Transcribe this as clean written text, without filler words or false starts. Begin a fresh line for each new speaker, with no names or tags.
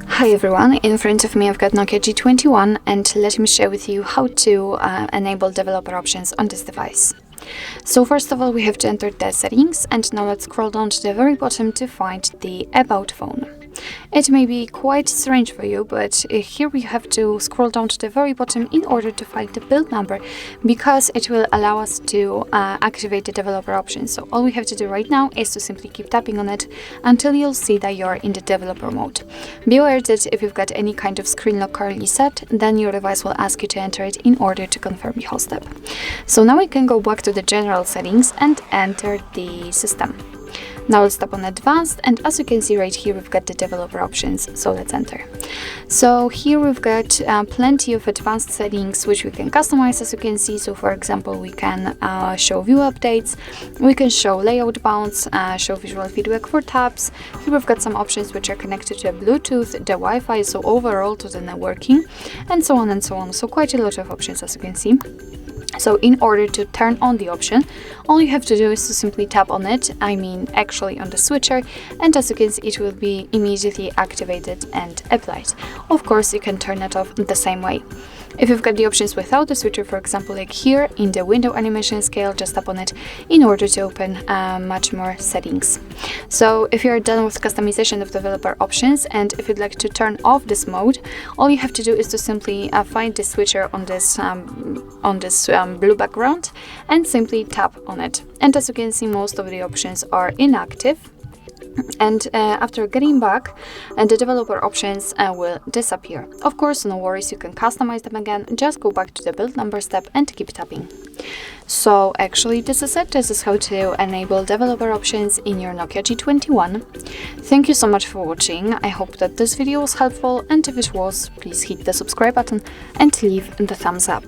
Hi everyone, in front of me I've got NOKIA G21 and let me share with you how to enable developer options on this device. So first of all we have to enter the settings, and now let's scroll down to the very bottom to find the About phone. It may be quite strange for you, but here we have to scroll down to the very bottom in order to find the build number, because it will allow us to activate the developer options. So all we have to do right now is to simply keep tapping on it until you'll see that you're in the developer mode. Be aware that if you've got any kind of screen lock currently set, then your device will ask you to enter it in order to confirm the whole step. So now we can go back to the general settings and enter the system. Now let's tap on advanced, and as you can see right here we've got the developer options, so let's enter. So here we've got plenty of advanced settings which we can customize, as you can see. So for example we can show view updates, we can show layout bounds, show visual feedback for tabs. Here we've got some options which are connected to Bluetooth, the Wi-Fi, so overall to the networking, and so on and so on. So quite a lot of options, as you can see. So in order to turn on the option, all you have to do is to simply tap on it, actually on the switcher, and as you can see it will be immediately activated and applied. Of course you can turn it off the same way. If you've got the options without the switcher, for example like here in the window animation scale, just tap on it in order to open much more settings. So if you're done with customization of developer options, and if you'd like to turn off this mode, all you have to do is to simply find the switcher on this blue background and simply tap on it. And as you can see, most of the options are inactive. And after getting back, the developer options will disappear. Of course, no worries, you can customize them again. Just go back to the build number step and keep tapping. So actually this is it. This is how to enable developer options in your NOKIA G21. Thank you so much for watching. I hope that this video was helpful, and if it was, please hit the subscribe button and leave the thumbs up.